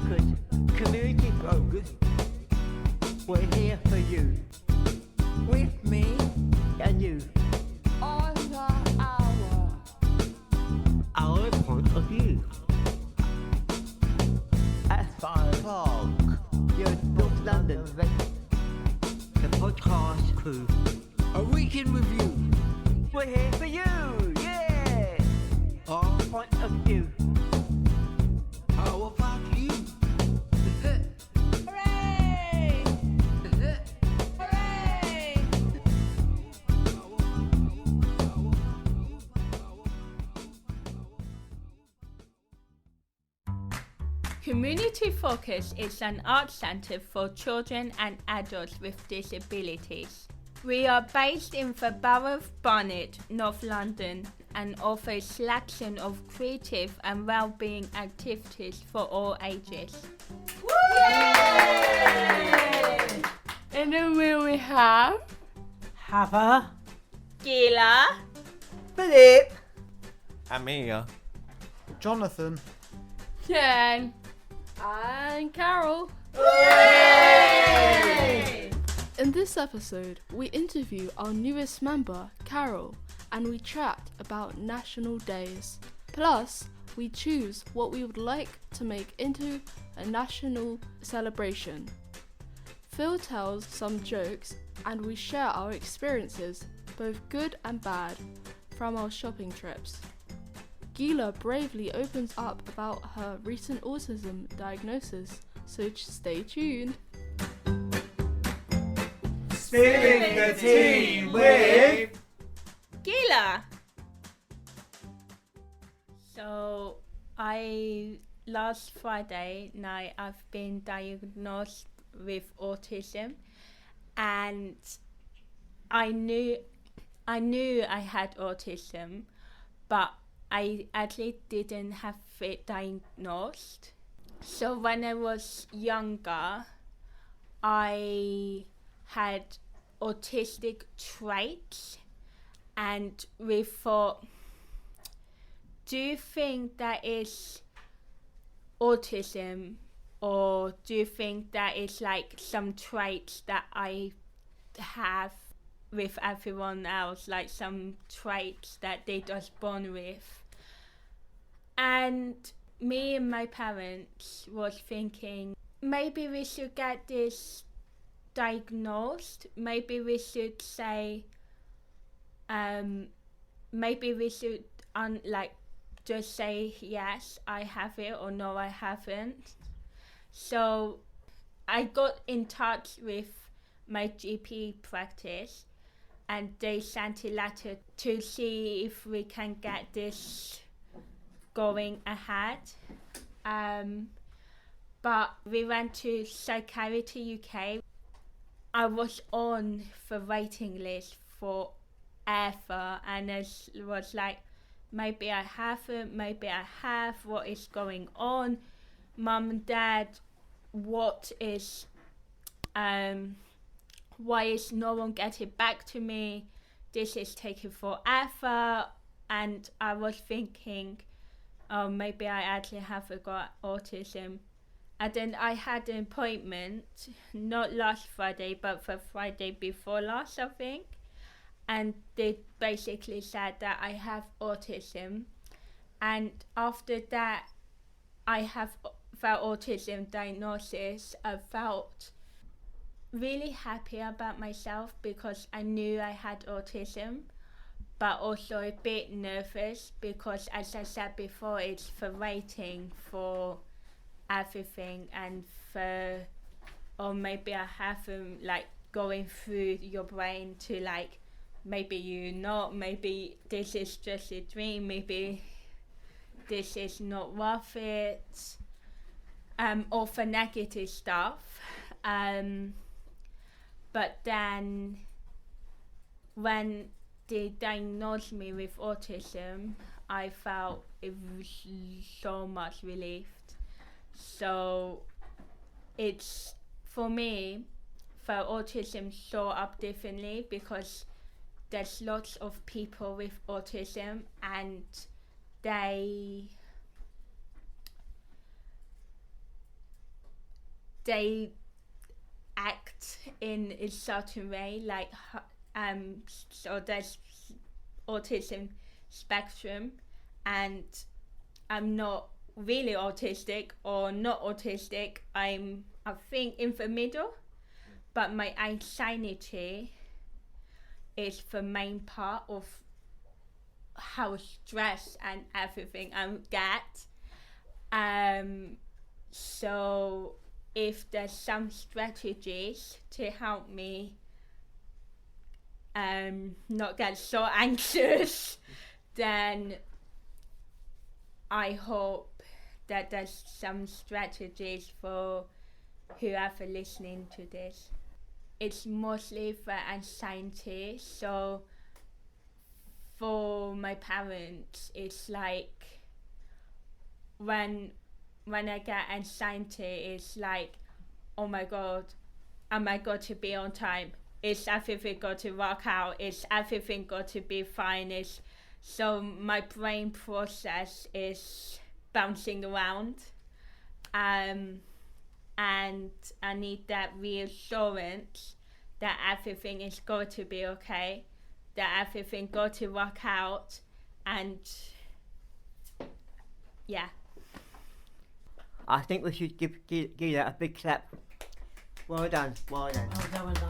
focused, community focused. We're here for you. With me and you. Under Our point of view. As far as your North London, the podcast crew. A week in review. We're here for you, yeah! Our point of view. How about you? Hooray! Hooray! Community Focus is an art centre for children and adults with disabilities. We are based in the Borough of Barnet, North London, and offer a selection of creative and well-being activities for all ages. Yay! In the room we have Hava, Gila, Philip, Andrea, Jonathan. Jen and Carol. Yay! In this episode, we interview our newest member, Carol, and we chat about national days. Plus, we choose what we would like to make into a national celebration. Phill tells some jokes and we share our experiences, both good and bad, from our shopping trips. Gila bravely opens up about her recent autism diagnosis, so stay tuned. Spilling the tea with Gila. So last Friday night I've been diagnosed with autism, and I knew I had autism, but I actually didn't have it diagnosed. So when I was younger, I had autistic traits, and we thought, do you think that is autism, or do you think that is like some traits that I have with everyone else, like some traits that they just born with? And me and my parents was thinking, maybe we should get this diagnosed. Maybe we should say, maybe we should just say yes, I have it, or no, I haven't. So I got in touch with my GP practice, and they sent a letter to see if we can get this going ahead. But we went to Psychiatry UK. I was on the waiting list forever, and it was like, maybe I haven't, maybe I have, what is going on? Mum and Dad, why is no one getting back to me? This is taking forever. And I was thinking, oh, maybe I actually haven't got autism. And then I had an appointment, not last Friday, but the Friday before last, I think. And they basically said that I have autism. And after that, I have the autism diagnosis. I felt really happy about myself because I knew I had autism, but also a bit nervous because, as I said before, it's the waiting for everything, and or maybe I haven't, like, going through your brain to like, maybe you're not, maybe this is just a dream, maybe this is not worth it, or for negative stuff. But then when they diagnosed me with autism, I felt it was so much relieved. So it's, for me, for autism show up differently because there's lots of people with autism and they act in a certain way, like so there's autism spectrum, and I'm not really autistic or not autistic. I think in the middle, but my anxiety is the main part of how stressed and everything I get. So if there's some strategies to help me not get so anxious, then I hope that there's some strategies for whoever listening to this. It's mostly for anxiety, so for my parents, it's like when I get anxiety, it's like, oh my god, am I going to be on time? Is everything going to work out? Is everything going to be fine? So my brain process is bouncing around, and I need that reassurance that everything is going to be okay, that everything going to work out, and yeah. I think we should give Gila a big clap. Well done, well done. Well done.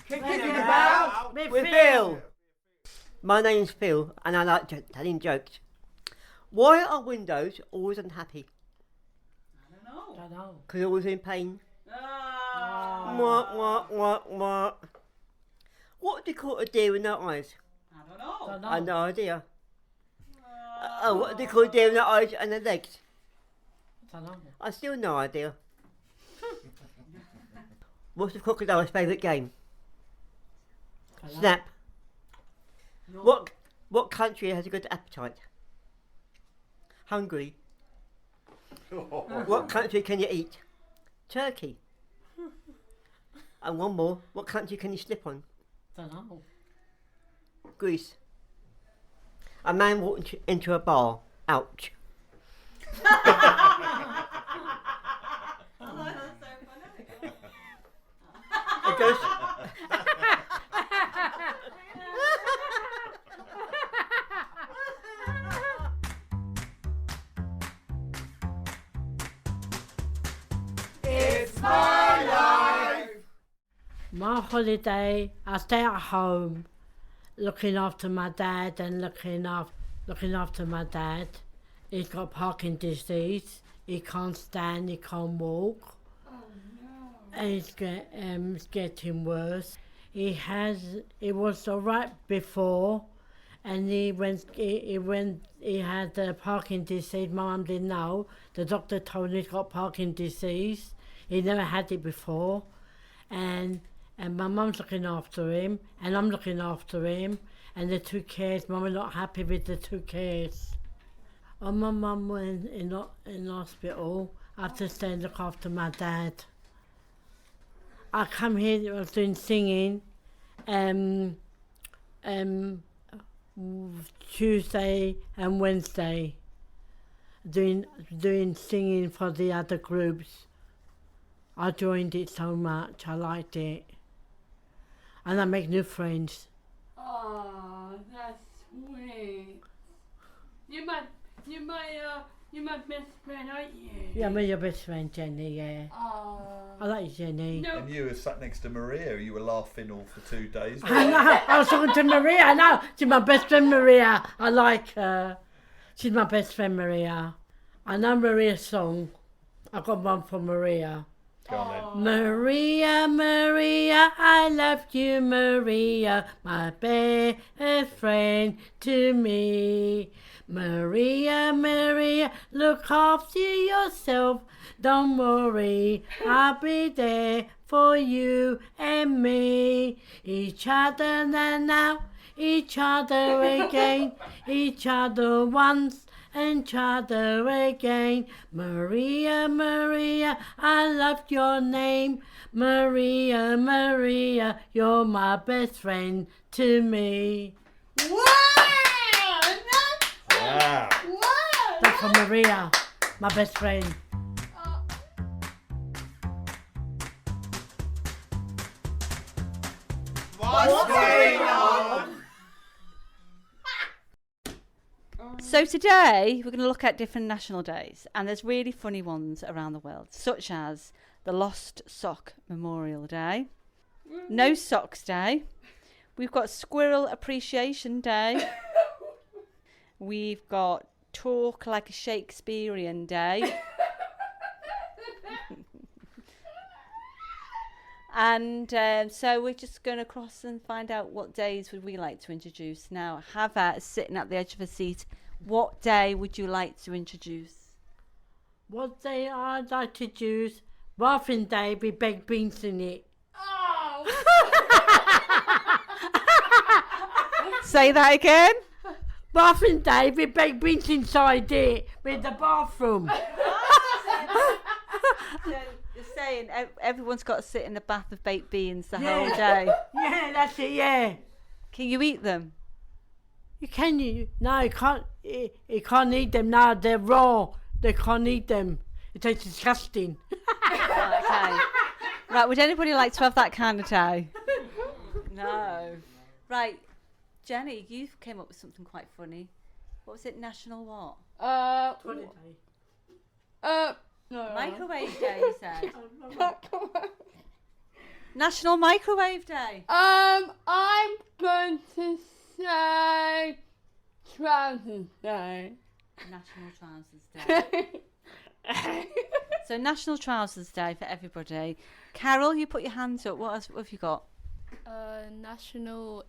Kicking about with Phill. My name's Phill, and I like telling jokes. Why are windows always unhappy? I don't know. Because they're always in pain. Oh. Mwah. What do you call a deer with no eyes? I don't know. I have no idea. What do you call a deer with no eyes and their legs? I don't know. I still no idea. What's the crocodile's favourite game? Snap. No. What country has a good appetite? Hungary. What country can you eat? Turkey. And one more. What country can you slip on? I don't know. Greece. A man walked into a bar. Ouch. It goes. My holiday, I stay at home, looking after my dad and looking after my dad. He's got Parkinson's disease. He can't stand. He can't walk. Oh no! And it's getting worse. He was alright before, and when he had Parkinson's disease, my mum didn't know. The doctor told him he's got Parkinson's disease. He never had it before, and my mum's looking after him, and I'm looking after him, and the two cares. Mum are not happy with the two cares. When my mum went in hospital, I had to stay and look after my dad. I come here, I was doing singing, Tuesday and Wednesday, doing singing for the other groups. I joined it so much, I liked it. And I make new friends. Oh, that's sweet. You're my best friend, aren't you? Yeah, I'm your best friend, Jenny, yeah. Oh. I like you, Jenny. No. And you were sat next to Maria. You were laughing all for 2 days. I know, I was talking to Maria, I know. She's my best friend, Maria. I like her. She's my best friend, Maria. I know Maria's song. I got one for Maria. Go on Maria, Maria, I love you, Maria, my best friend to me. Maria, Maria, look after yourself, don't worry, I'll be there for you and me. Each other now, each other again, each other once, and each other again. Maria, Maria, I love your name. Maria, Maria, you're my best friend to me. Wow! Wow. That's for Maria, my best friend. What's going on? So today we're going to look at different national days, and there's really funny ones around the world, such as the Lost Sock Memorial Day, No Socks Day, we've got Squirrel Appreciation Day, we've got Talk Like a Shakespearean Day, and so we're just going to cross and find out what days would we like to introduce. Now, Hava is sitting at the edge of a seat. What day would you like to introduce? What day I'd like to choose? Muffin Day with baked beans in it. Say that again. Muffin Day with baked beans inside it with the bathroom. So you're saying everyone's got to sit in the bath of baked beans the Yeah. whole day. Yeah, that's it, yeah. Can you eat them? You can, no, you can't, you can't eat them now, they're raw. They can't eat them. It tastes disgusting. Right, okay. Right, would anybody like to have that kind of day? No. Right, Jenny, you came up with something quite funny. What was it? National what? No. Microwave Day, you said. National Microwave Day. I'm going to say Trousers Day. National Trousers Day. So National Trousers Day for everybody. Carol, you put your hands up. What have you got? National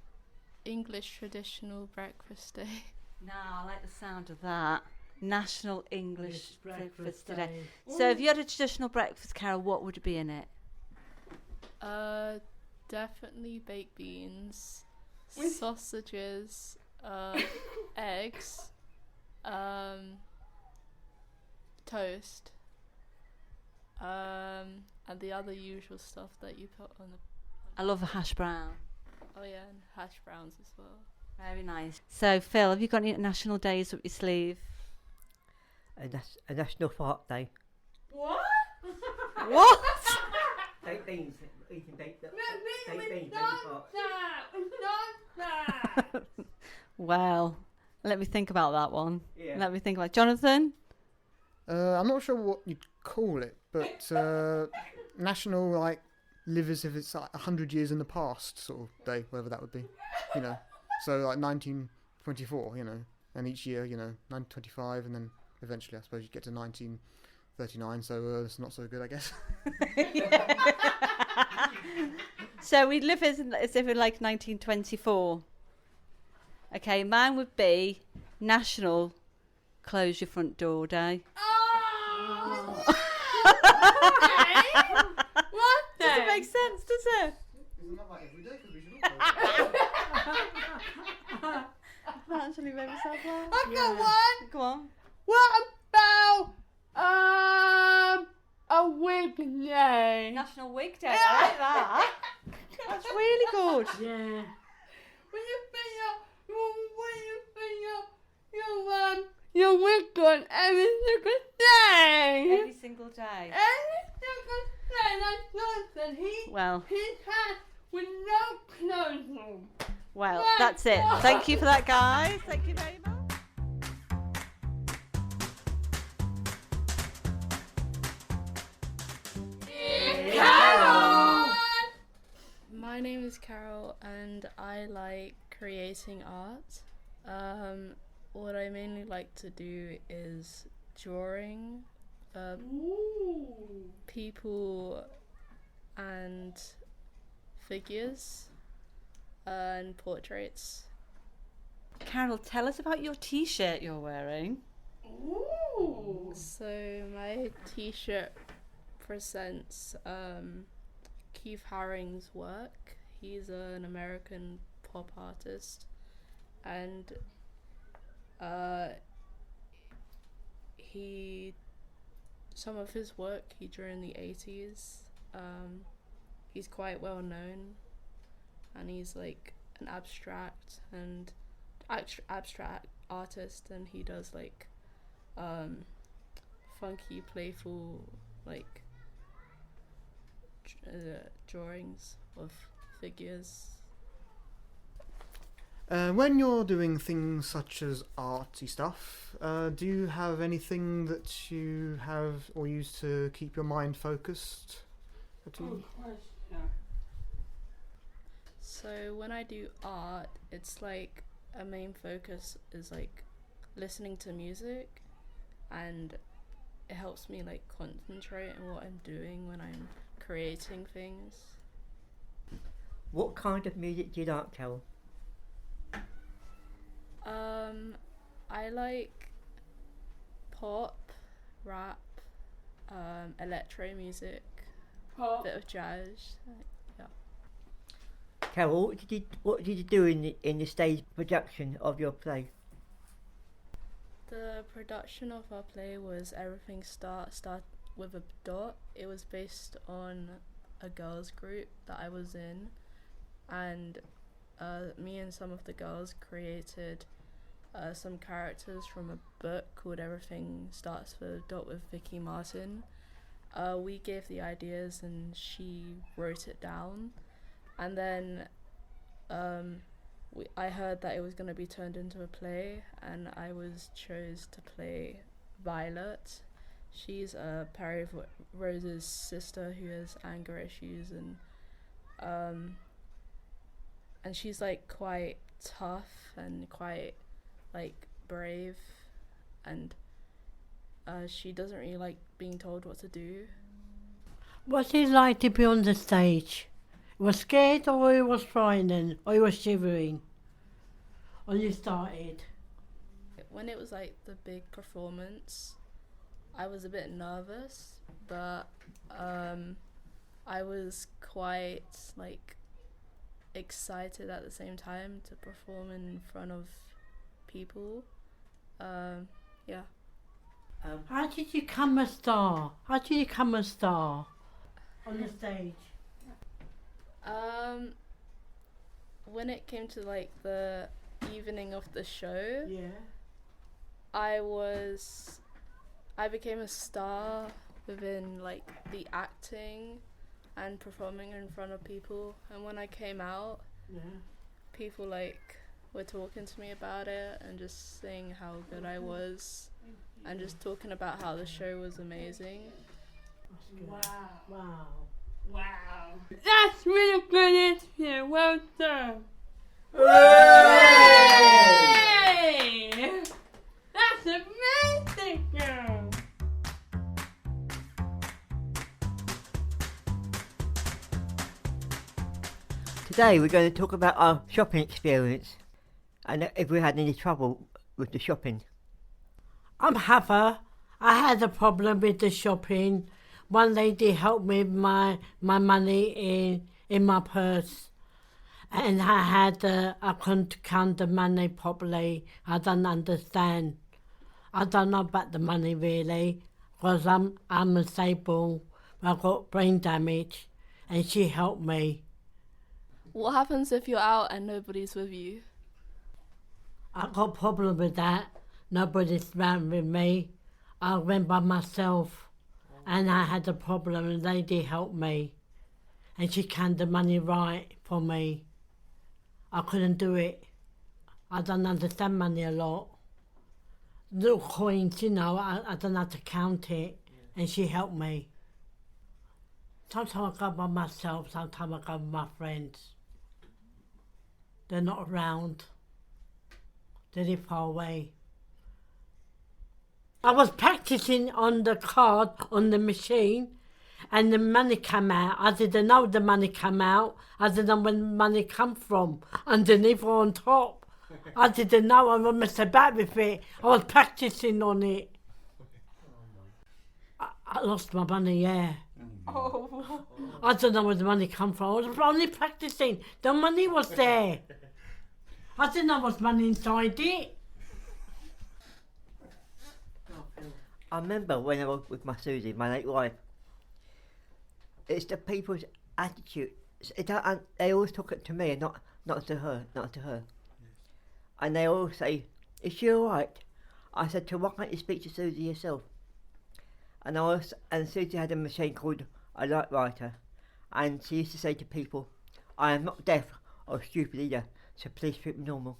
English Traditional Breakfast Day. No, I like the sound of that. National English Breakfast Day. So if you had a traditional breakfast, Carol, what would be in it? Definitely baked beans, sausages, eggs, toast, and the other usual stuff that you put on the. I love a hash brown. Oh yeah, and hash browns as well. Very nice. So Phil, have you got any national days up your sleeve? A National Fart Day. What? What? Baked beans. Eating baked beans. That. Well, let me think about that one. Yeah. Let me think about Jonathan. I'm not sure what you'd call it, but national, like, live as if it's like 100 years in the past sort of day, whatever that would be, you know. So like 1924, you know, and each year, you know, 1925, and then eventually I suppose you get to 1939, so it's not so good, I guess. So we live as if in like 1924. Okay, mine would be National Close Your Front Door Day. What Does it day? make sense, does it? Isn't that like every day? That actually made myself laugh. I've got one. Go on. What about a wig day? National Wig Day. I like that. That's really good. Yeah. When you put your wig on every single day. Every single day. Every single day. That's nonsense. Well, His hat with no clothes on. well, that's it. Thank you for that, guys. Thank you very much. My name is Carol, and I like creating art. What I mainly like to do is drawing people and figures and portraits. Carol, tell us about your T-shirt you're wearing. Ooh. So my t-shirt presents Keith Haring's work. He's an American pop artist, and some of his work he drew in the 80s. He's quite well known, and he's like an abstract artist, and he does like funky, playful, like drawings of figures. When you're doing things such as arty stuff, do you have anything that you have or use to keep your mind focused? So when I do art, it's like a main focus is like listening to music, and it helps me like concentrate on what I'm doing when I'm creating things. What kind of music do you like, Carol? I like pop, rap, electro music, a bit of jazz. Yeah. Carol, what did you do in the stage production of your play? The production of our play was everything start with a dot. It was based on a girls group that I was in, and me and some of the girls created some characters from a book called Everything Starts with a Dot with Vicky Martin. We gave the ideas and she wrote it down, and then I heard that it was going to be turned into a play, and I was chose to play Violet. She's Perry Rose's sister who has anger issues, and she's like quite tough and quite like brave, and she doesn't really like being told what to do. What's it like to be on the stage? You were scared, or you was frightening, or you was shivering? Or you started? When it was like the big performance, I was a bit nervous, but I was quite like excited at the same time to perform in front of people. Yeah. How did you become a star? How did you become a star on the stage? When it came to like the evening of the show, Yeah. I became a star within like the acting and performing in front of people, and when I came out, Yeah. people like were talking to me about it and just saying how good I was, and just talking about how the show was amazing. Wow. That's really good interview. Well done. Yay! That's amazing, girl. Today we're going to talk about our shopping experience and if we had any trouble with the shopping. I'm Heather. I had a problem with the shopping. One lady helped me with my money in my purse, and I couldn't count the money properly. I don't understand. I don't know about the money really, because I'm disabled. I got brain damage, and she helped me. What happens if you're out and nobody's with you? I got a problem with that. Nobody's around with me. I went by myself, and I had a problem, and the lady helped me, and she counted the money right for me. I couldn't do it. I don't understand money a lot. Little coins, I don't know how to count it, and she helped me. Sometimes I go by myself, sometimes I go with my friends. They're not around. They live far away. I was practicing on the card, on the machine, and the money came out. I didn't know the money came out. I didn't know where the money come from, underneath or on top. I didn't know. I messed about with it. I was practicing on it. I lost my money, yeah. Oh. I don't know where the money come from. I was only practicing. The money was there. I didn't know there was money inside it. I remember when I was with my Susie, my late wife, it's the people's attitude. They always talk it to me and not to her. And they all say, is she alright? I said to her, why can't you speak to Susie yourself? And Susie had a machine called a light writer, and she used to say to people, I am not deaf or stupid either, so please treat me normal.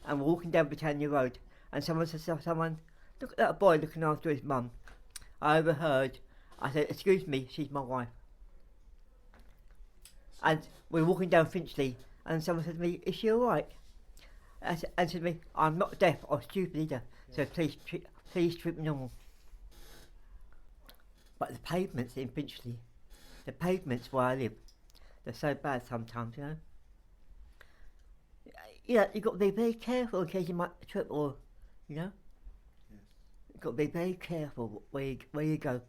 And we're walking down Britannia Road, and someone says to someone, look at that boy looking after his mum. I overheard. I said, excuse me, she's my wife. And we're walking down Finchley, and someone said to me, is she alright? And said to me, I'm not deaf or stupid either, so please treat me normal. But the pavements in Finchley, the pavements where I live, they're so bad sometimes, you know. Yeah, you've got to be very careful in case you might trip or, you know. Yes. You've got to be very careful where you go.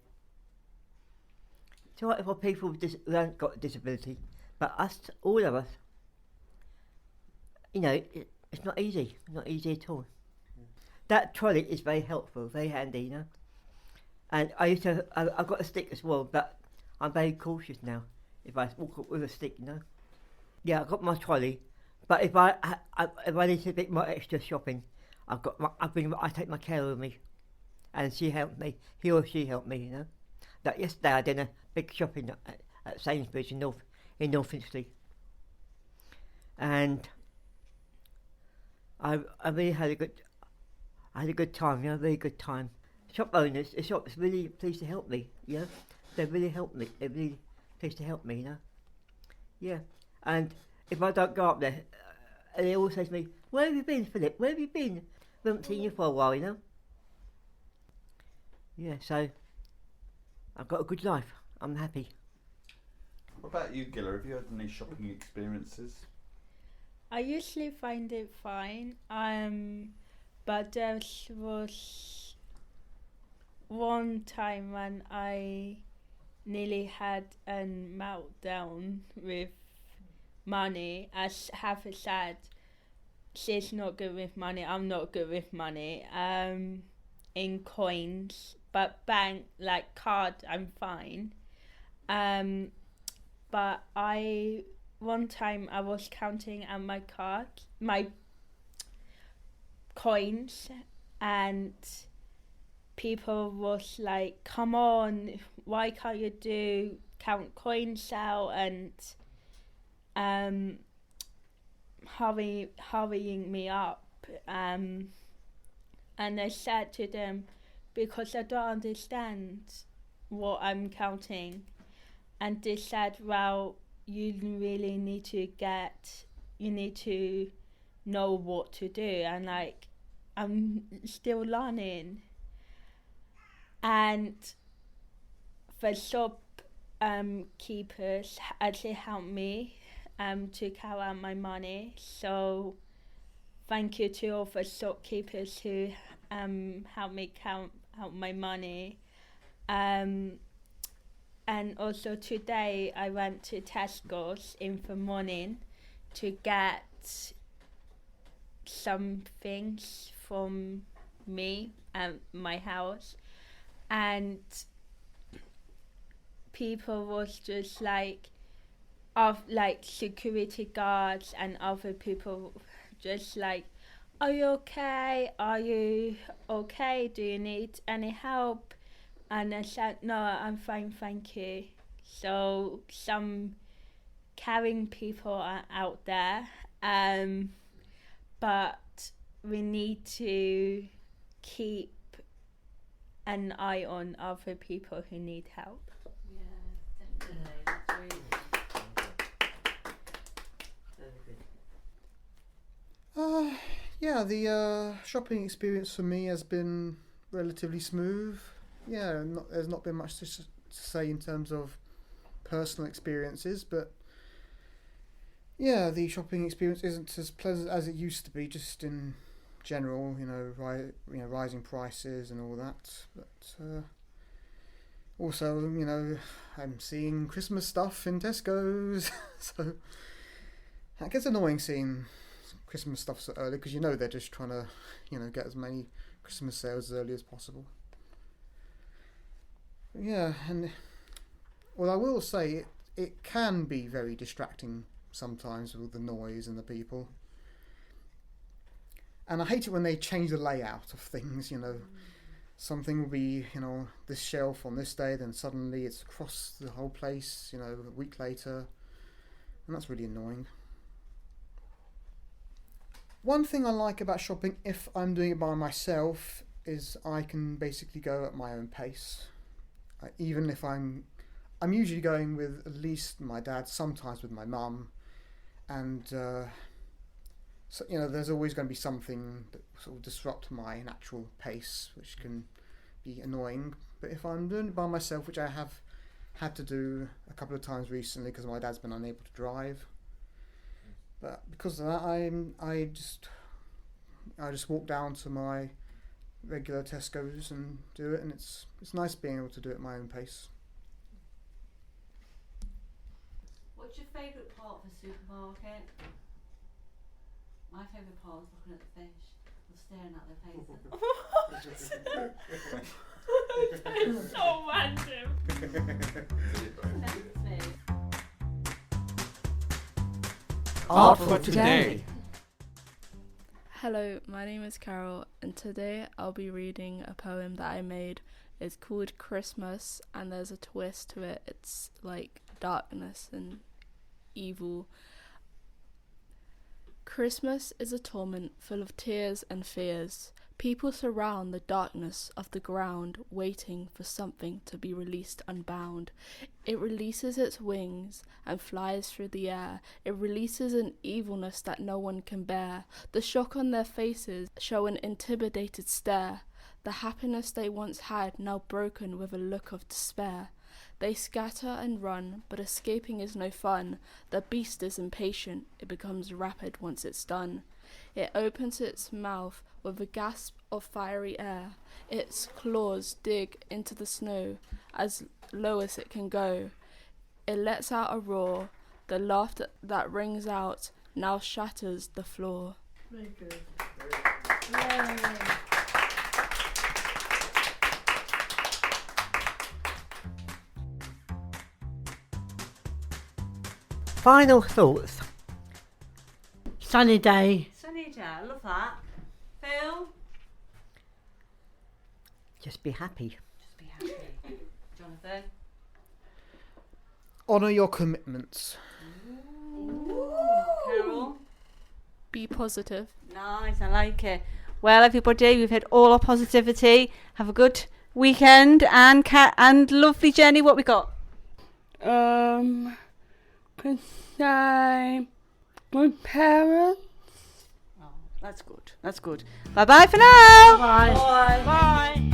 It's alright for people who haven't got a disability, but us, all of us, you know, it's not easy at all. That trolley is very helpful, very handy, you know. And I've got a stick as well, but I'm very cautious now if I walk up with a stick, you know. Yeah, I've got my trolley, but if I need a bit more extra shopping, I take my carer with me, and she helped me. He or she helped me, you know. That yesterday I did a big shopping at Sainsbury's in North Finchley, and I really had a good time, you know, very good time. Shop owners, the shop's really pleased to help me, you know. They really helped me. They're really pleased to help me, you know. Yeah, and if I don't go up there, they always say to me, where have you been, Philip? Where have you been? We haven't seen you for a while, you know. Yeah, so I've got a good life. I'm happy. What about you, Gila? Have you had any shopping experiences? I usually find it fine, but there was one time when I nearly had a meltdown with money. As Heather said, she's not good with money, I'm not good with money, in coins, but bank, like card, I'm fine. But one time I was counting on my coins, and people was like, come on, why can't you count coins out, and hurrying me up, and I said to them, because I don't understand what I'm counting, and they said, well, you really need to know what to do, and like, I'm still learning. And the shop keepers actually helped me to count out my money, so thank you to all the shopkeepers who helped me count out my money. And also today I went to Tesco's in the morning to get some things from me and my house, and people was just like security guards and other people just like, are you okay? Are you okay? Do you need any help? And I said, no, I'm fine, thank you. So some caring people are out there, but we need to keep an eye on other people who need help. Yeah, definitely. That's really Yeah, the shopping experience for me has been relatively smooth. Yeah, there's not been much to say in terms of personal experiences, but yeah, the shopping experience isn't as pleasant as it used to be, just in general, rising prices and all that. But also, I'm seeing Christmas stuff in Tesco's, so that gets annoying seeing Christmas stuff so early, because they're just trying to, get as many Christmas sales as early as possible. Yeah, and well, I will say it can be very distracting sometimes with the noise and the people. And I hate it when they change the layout of things, Something will be, this shelf on this day, then suddenly it's across the whole place, a week later. And that's really annoying. One thing I like about shopping, if I'm doing it by myself, is I can basically go at my own pace. Even if I'm usually going with at least my dad, sometimes with my mum. And, so, there's always going to be something that sort of disrupt my natural pace, which can be annoying. But if I'm doing it by myself, which I have had to do a couple of times recently because my dad's been unable to drive, but because of that, I just walk down to my regular Tesco's and do it, and it's nice being able to do it at my own pace. What's your favourite part of a supermarket? My favourite part is looking at the fish or staring at their faces. That's so random. Art for today. Hello, my name is Carol, and today I'll be reading a poem that I made. It's called Christmas, and there's a twist to it. It's like darkness and evil. Christmas is a torment full of tears and fears. People surround the darkness of the ground, waiting for something to be released unbound. It releases its wings and flies through the air. It releases an evilness that no one can bear. The shock on their faces show an intimidated stare. The happiness they once had now broken with a look of despair. They scatter and run, but escaping is no fun. The beast is impatient, it becomes rapid once it's done. It opens its mouth with a gasp of fiery air. Its claws dig into the snow as low as it can go. It lets out a roar. The laughter that rings out now shatters the floor. Very good. Yay. Final thoughts. Sunny day. Sunny day, I love that. Phill? Just be happy. Just be happy. Jonathan? Honour your commitments. Ooh. Carol? Be positive. Nice, I like it. Well, everybody, we've had all our positivity. Have a good weekend. And Kat and lovely Jenny, what we got? Good time with parents. Oh, that's good. That's good. Bye-bye for now. Bye. Bye.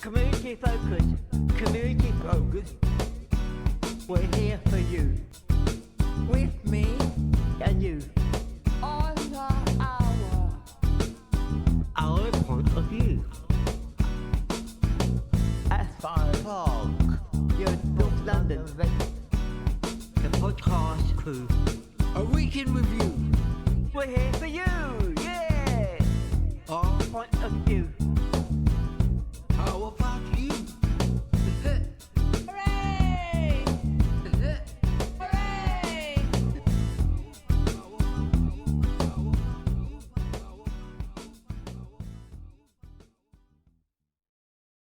Community focus. Community focus. We're here for you. With me and you. On the hour. Our point of view. At 5 o'clock. Your North London. The podcast crew. A week in review. We're here for you. Yeah. Our point of view.